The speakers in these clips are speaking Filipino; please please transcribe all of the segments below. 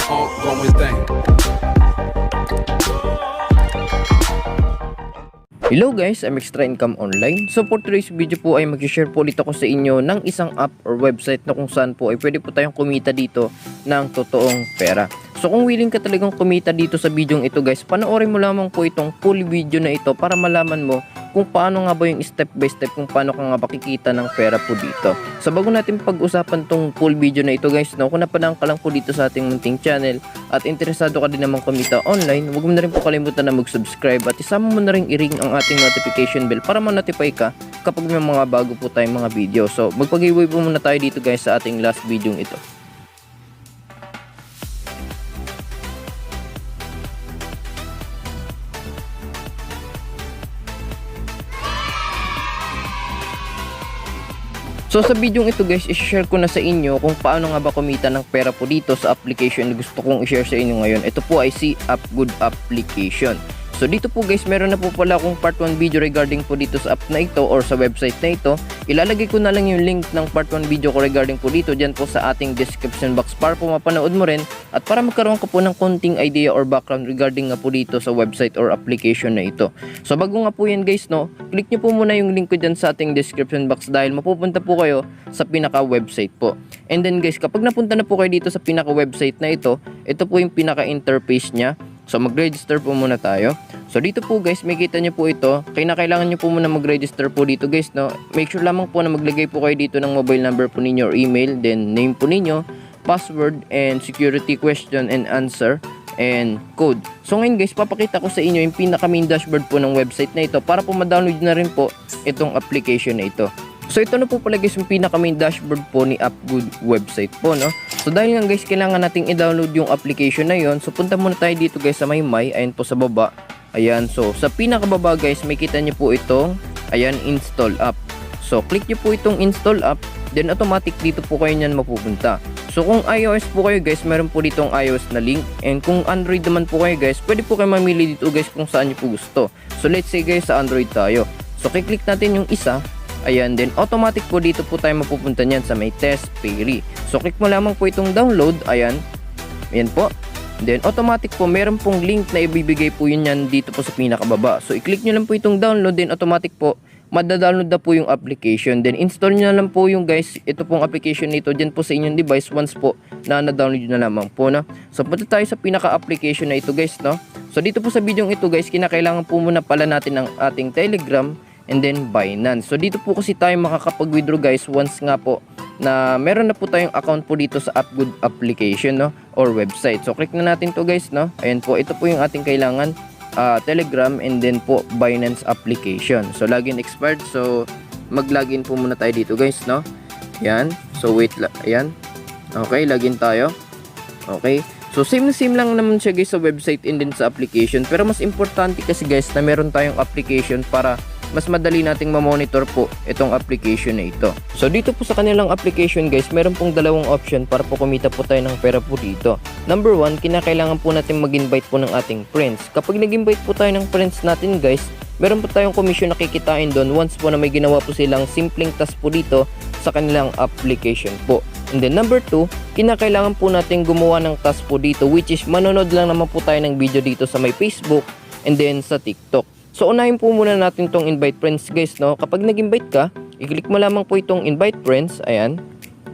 ongoing thing. Hello guys, I'm Extra Income Online. So for today's video po ay mag-share po ulit ako sa inyo ng isang app or website na kung saan po ay pwede po tayong kumita dito ng totoong pera. So kung willing ka talagang kumita dito sa video ito guys, panoorin mo lamang po itong full video na ito para malaman mo kung paano nga ba yung step by step kung paano ka nga makikita ng pera po dito. So bago natin pag-usapan tong full video na ito guys, no, kung napadaan ka lang po dito sa ating munting channel at interesado ka din namang kumita online, huwag mo na rin po kalimutan na mag-subscribe at isama mo na rin i-ring ang ating notification bell para ma-notify ka kapag may mga bago po tayong mga video. So magpag-giveaway po muna tayo dito guys sa ating last video ito. So sa video ito guys, i-share ko na sa inyo kung paano nga ba kumita ng pera po dito sa application na gusto kong i-share sa inyo ngayon. Ito po ay si Upgood application. So dito po guys, meron na po pala akong part 1 video regarding po dito sa app na ito or sa website na ito. Ilalagay ko na lang yung link ng part 1 video ko regarding po dito dyan po sa ating description box para po mapanood mo rin at para magkaroon ka po ng konting idea or background regarding nga po dito sa website or application na ito. So bago nga po yan guys, no, click nyo po muna yung link ko dyan sa ating description box dahil mapupunta po kayo sa pinaka-website po. And then guys, kapag napunta na po kayo dito sa pinaka-website na ito po yung pinaka-interface nya. So mag-register po muna tayo. So dito po guys, makikita nyo po ito. Kailangan nyo po muna mag-register po dito guys, no. Make sure lamang po na maglagay po kayo dito ng mobile number po ninyo or email, then name po ninyo, password, and security question and answer, and code. So ngayon guys, papakita ko sa inyo yung pinaka main dashboard po ng website na ito para po ma-download na rin po itong application na ito. So ito na po pala guys yung pinaka main dashboard po ni Upgood website po, no. So dahil nga guys, kailangan nating i-download yung application na yon. So punta muna tayo dito guys sa may ayan po sa baba. Ayan, so sa pinakababa guys, makita nyo po itong, ayan, install app. So click nyo po itong install app, then automatic dito po kayo nyan mapupunta. So kung iOS po kayo guys, meron po ditong iOS na link. And kung Android naman po kayo guys, pwede po kayo mamili dito guys kung saan nyo po gusto. So let's say guys, sa Android tayo. So click natin yung isa. Ayan, then automatic po dito po tayo mapupunta niyan sa may test Payri. So click mo lamang po itong download, ayan. Ayan po. Then automatic po meron pong link na ibibigay po yun yan dito po sa pinakababa. So i-click nyo lang po itong download, then automatic po madadownload na po yung application. Then install nyo na lang po yung guys, ito pong application nito dyan po sa inyong device once po na na-download na lamang po, no. So punta tayo sa pinaka-application na ito guys, no. So dito po sa video ito guys, kinakailangan po muna pala natin ang ating Telegram and then Binance. So dito po kasi tayo makakapag-withdraw guys once nga po na meron na po tayong account po dito sa Upgood application, no, or website. So click na natin to guys, no. Ayan po, ito po yung ating kailangan, Telegram and then po Binance application. So login expired, so mag-login po muna tayo dito guys, no. Ayan, so wait lang, ayan. Okay, login tayo. Okay, so same lang naman siya guys sa website and then sa application, pero mas importante kasi guys na meron tayong application para mas madali nating ma-monitor po itong application na ito. So dito po sa kanilang application guys, meron pong dalawang option para po kumita po tayo ng pera po dito. Number 1, kinakailangan po natin mag-invite po ng ating friends. Kapag nag-invite po tayo ng friends natin guys, meron po tayong commission na kikitain doon once po na may ginawa po silang simpleng task po dito sa kanilang application po. And then number 2, kinakailangan po natin gumawa ng task po dito, which is manonood lang naman po tayo ng video dito sa may Facebook and then sa TikTok. So unahin po muna natin tong invite friends guys, no. Kapag nag-invite ka, i-click mo lamang po itong invite friends, ayan.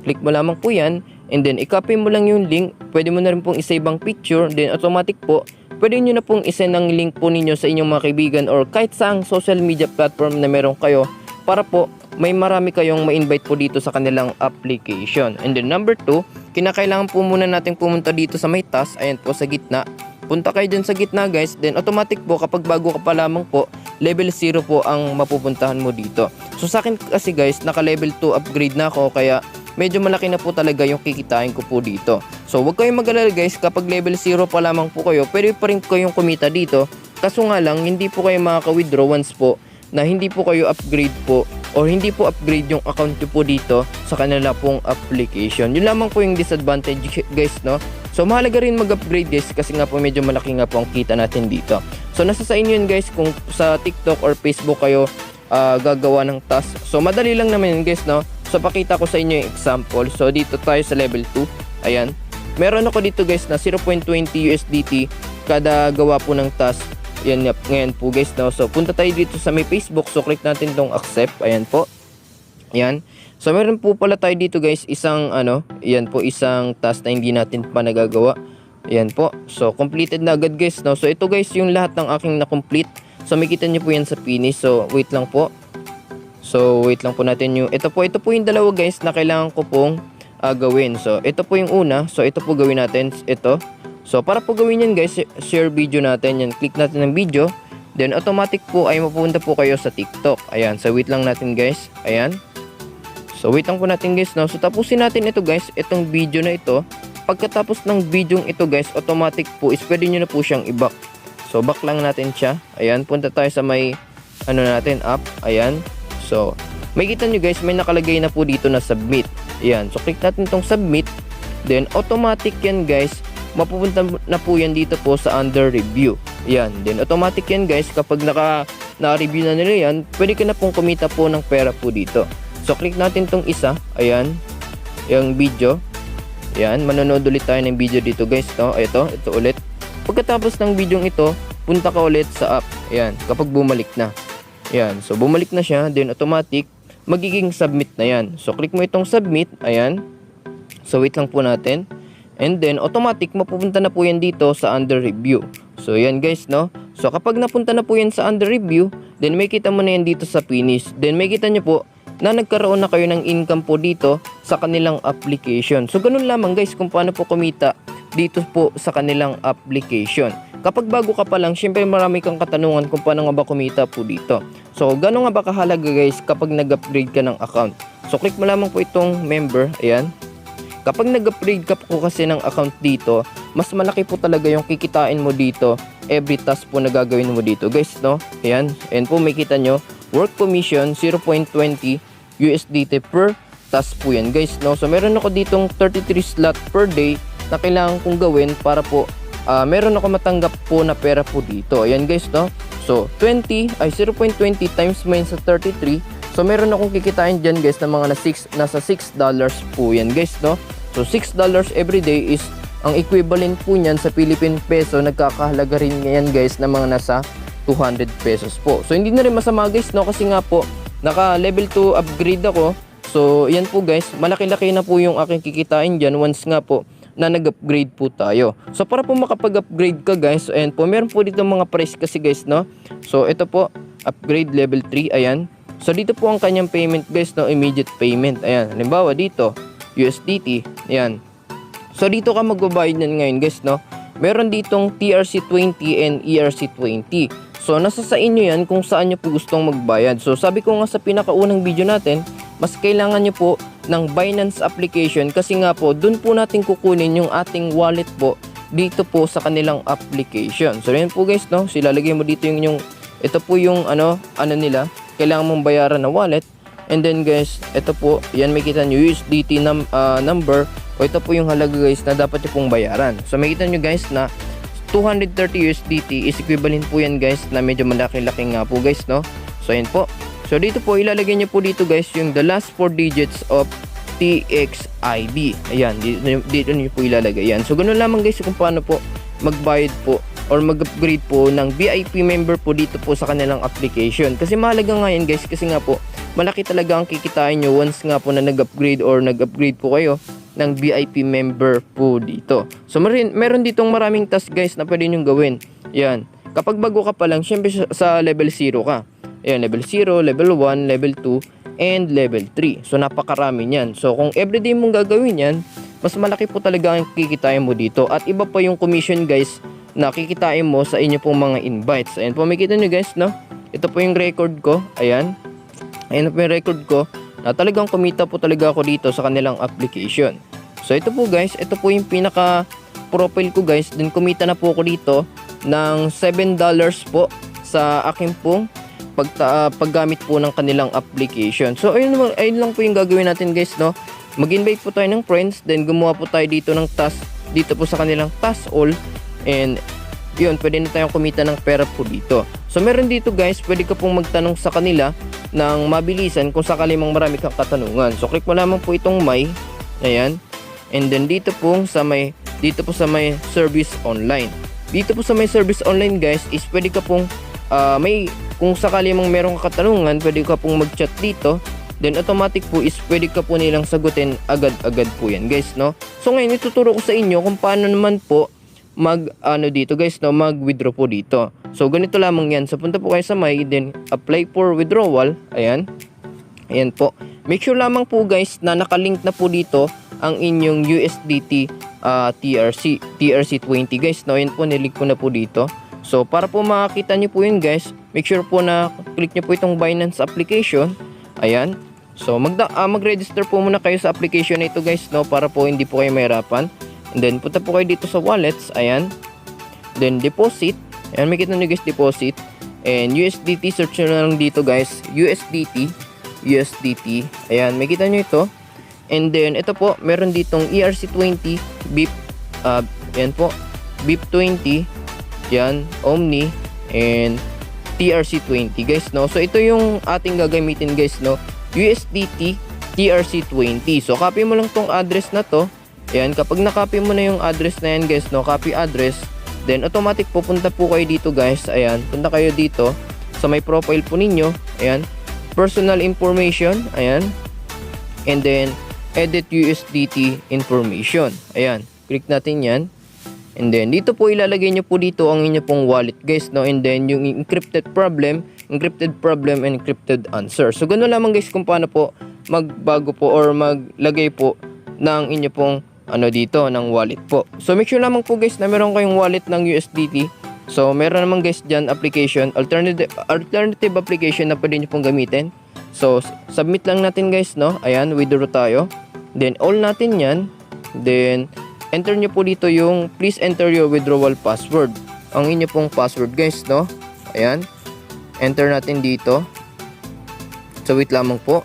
Click mo lamang po yan, and then i-copy mo lang yung link. Pwede mo na rin pong isave ang picture, then automatic po, pwede nyo na pong isend ang link po ninyo sa inyong mga kaibigan or kahit saang social media platform na meron kayo para po may marami kayong ma-invite po dito sa kanilang application. And then number 2, kinakailangan po muna natin pumunta dito sa may task, ayan po sa gitna. Punta kayo dun sa gitna guys, then automatic po kapag bago ka pa lamang po, level 0 po ang mapupuntahan mo dito. So sa akin kasi guys, naka level 2 upgrade na ako, kaya medyo malaki na po talaga yung kikitain ko po dito. So wag kayong mag-alala guys, kapag level 0 pa lamang po kayo, pwede pa rin kayong kumita dito. Kaso nga lang, hindi po kayo makaka-withdraw once po na hindi po kayo upgrade po or hindi po upgrade yung account nyo po dito sa kanila pong application. Yun lamang po yung disadvantage guys, no. So mahalaga rin mag-upgrade guys kasi nga po medyo malaki nga po ang kita natin dito. So nasa sa inyo yun guys kung sa TikTok or Facebook kayo gagawa ng task. So madali lang naman yun guys, no. So pakita ko sa inyo yung example. So dito tayo sa level 2. Ayan. meron ako dito guys na 0.20 USDT kada gawa po ng task. Yan ngayon po guys, no? So punta tayo dito sa may Facebook, so click natin tong accept. Ayan po. Ayan. So meron po pala tayo dito guys isang ayan po, isang task na hindi natin pa nagagawa. Ayan po. So completed na agad guys, no? So ito guys yung lahat ng aking na-complete. So makikita niyo po yan sa finish. So wait lang po. So wait lang po natin yung ito po yung dalawa guys na kailangan ko pong gawin. So ito po yung una. So ito po gawin natin ito. So para po gawin yan guys, share video natin yan. Click natin ng video. Then automatic po ay mapupunta po kayo sa TikTok. Ayan. So wait lang natin guys. Ayan. So wait lang po natin guys, no? So tapusin natin ito guys, itong video na ito. Pagkatapos ng video ito guys, automatic po is pwede nyo na po siyang i-back. So back lang natin siya. Ayan. Punta tayo sa may natin app. Ayan. So makikita nyo guys, may nakalagay na po dito na submit. Ayan. So click natin itong submit. Then automatic yan guys, mapupunta na po yan dito po sa under review. Yan. Then automatic yan guys, kapag na-review na nila yan, pwede ka na pong kumita po ng pera po dito. So click natin tong isa. Ayan. Yung video. Yan. Manonood ulit tayo ng video dito guys, no? Ito ulit. Pagkatapos ng video ito, punta ka ulit sa app. Ayan. Kapag bumalik na. Ayan. So bumalik na siya. Then automatic, magiging submit na yan. So click mo itong submit. Ayan. So wait lang po natin. And then automatic mapupunta na po yan dito sa under review. So yan guys, no? So kapag napunta na po yan sa under review, then may kita mo na yan dito sa finish. Then may kita nyo po na nagkaroon na kayo ng income po dito sa kanilang application. So ganun lamang guys kung paano po kumita dito po sa kanilang application. Kapag bago ka pa lang, syempre marami kang katanungan kung paano nga ba kumita po dito. So gano'n nga ba kahalaga guys kapag nag-upgrade ka ng account. So click mo lamang po itong member. Ayan. Kapag nag-upgrade ka po kasi ng account dito, mas malaki po talaga yung kikitain mo dito every task po na gagawin mo dito guys, no? Ayan. And po may kita nyo, work commission 0.20 USDT per task po yan guys, no? So meron ako ditong 33 slot per day na kailangan kong gawin para po meron ako matanggap po na pera po dito. Ayan guys, no? So 0.20 times mo yun sa 33. So meron akong kikitain dyan guys na mga nasa $6 po yan guys, no? So $6 every day is ang equivalent po niyan sa Philippine peso, nagkakahalaga rin ngayon guys na mga nasa 200 pesos po. So hindi na rin masama guys, no? Kasi nga po naka level 2 upgrade ako. So yan po guys, malaki-laki na po yung aking kikitain dyan once nga po na nag-upgrade po tayo. So para po makapag-upgrade ka guys, and po meron po dito mga price kasi guys, no? So ito po, upgrade level 3, ayan. So dito po ang kanyang payment guys, no? Immediate payment. Ayan. Halimbawa dito, USDT. Ayan. So dito ka magbabayad niyan ngayon guys, no? Meron ditong TRC20 and ERC20. So nasa sa inyo yan kung saan nyo po gustong magbayad. So sabi ko nga sa pinakaunang video natin, mas kailangan nyo po ng Binance application kasi nga po dun po natin kukunin yung ating wallet po dito po sa kanilang application. So yan po guys, no? So ilalagay mo dito yung ito po yung ano nila, kailangan mong bayaran na wallet. And then guys, ito po, yan may kita nyo USDT number, o ito po yung halaga guys na dapat nyo pong bayaran. So may kita nyo guys na 230 USDT is equivalent po yan guys na medyo malaki-laki nga po guys, no? So yan po. So dito po ilalagay nyo po dito guys yung the last 4 digits of TXID. Ayan, dito nyo po ilalagay yan. So ganun lamang guys kung paano po magbayad po or mag-upgrade po ng VIP member po dito po sa kanilang application. Kasi mahalaga nga yan guys, kasi nga po malaki talaga ang kikitain nyo once nga po na nag-upgrade or nag-upgrade po kayo ng VIP member po dito. So meron ditong maraming task guys na pwede nyo gawin. Yan. Kapag bago ka pa lang, syempre sa level 0 ka. Ayan, level 0, level 1, level 2, and level 3. So napakarami niyan. So kung everyday mong gagawin yan, mas malaki po talaga ang kikitain mo dito. At iba pa yung commission guys na kikitain mo sa inyo pong mga invites. Ayan po, makikita nyo guys, no? Ito po yung record ko. Ayan. Ayan po yung record ko na talagang kumita po talaga ako dito sa kanilang application. So ito po guys, ito po yung pinaka profile ko guys. Then kumita na po ako dito ng $7 po sa aking pong paggamit po ng kanilang application. So ayun lang po yung gagawin natin guys, no? Mag-invite po tayo ng friends, then gumawa po tayo dito ng task dito po sa kanilang task all, and yun, pwede na tayong kumita ng pera po dito. So meron dito guys, pwede ka pong magtanong sa kanila ng mabilisan kung sakali mang marami kang katanungan. So click mo lamang po itong may, ayan, and then dito po sa may dito po sa may service online. Dito po sa may service online guys is pwede ka pong kung sakali mong merong katanungan, pwede ka pong mag-chat dito. Then automatic po is pwede ka po nilang sagutin agad-agad po yan guys, no. So ngayon ituturo ko sa inyo kung paano naman po dito guys, no, mag-withdraw po dito. So ganito lamang yan. So punta po kayo sa may, then apply for withdrawal. Ayan po. Make sure lamang po guys na nakalink na po dito ang inyong USDT TRC20 guys, no. Yan po, nilink ko na po dito. So para po makakita nyo po yun guys, make sure po na click nyo po itong Binance application. Ayan. So mag-register po muna kayo sa application na ito guys, no, para po hindi po kayo mahirapan. And then punta po kayo dito sa wallets. Ayan. Then deposit. Ayan, makita nyo guys, deposit. And USDT, search nyo na lang dito guys, USDT. Ayan, makita nyo ito. And then ito po, meron ditong ERC20, BIP, yan po, BIP20, yan, Omni, and TRC20 guys, no. So ito yung ating gagamitin guys, no, USDT TRC20. So copy mo lang tong address na to. Ayan, kapag na-copy mo na yung address na yan guys, no, copy address, then automatic pupunta po kayo dito guys. Ayan, punta kayo dito sa may profile po ninyo. Ayan, personal information. Ayan, and then edit USDT information. Ayan, click natin yan. And then dito po ilalagay nyo po dito ang inyo pong wallet guys, no. And then yung encrypted problem and encrypted answer. So ganoon lamang guys kung paano po magbago po or maglagay po ng inyo pong dito ng wallet po. So make sure lamang po guys na meron kayong wallet ng USDT. So meron naman guys dyan application, alternative application na pwede nyo pong gamitin. So submit lang natin guys, no. Ayan, withdraw tayo. Then all natin yan. Then enter nyo po dito yung please enter your withdrawal password. Ang inyo pong password guys, no. Ayan. Enter natin dito. So wait lamang po.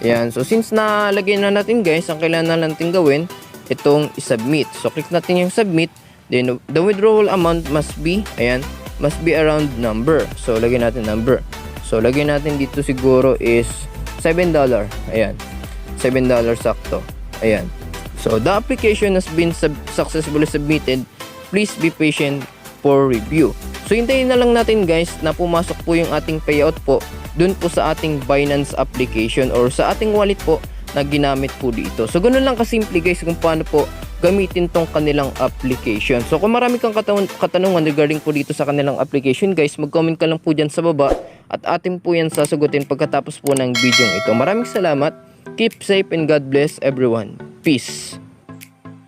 Ayan. So since nalagay na natin guys, ang kailangan natin gawin itong i-submit. So click natin yung submit. Then the withdrawal amount must be, ayan, must be around number. So lagyan natin number. So lagyan natin dito siguro is $7. Ayan. $7 sakto. Ayan. So the application has been successfully submitted. Please be patient for review. So hintayin na lang natin guys na pumasok po yung ating payout po dun po sa ating Binance application or sa ating wallet po na ginamit po dito. So ganoon lang kasimple guys kung paano po gamitin tong kanilang application. So kung marami kang katanungan regarding po dito sa kanilang application guys, mag-comment ka lang po dyan sa baba at atin po yan sasagutin pagkatapos po ng video ito. Maraming salamat. Keep safe and God bless everyone. Peace.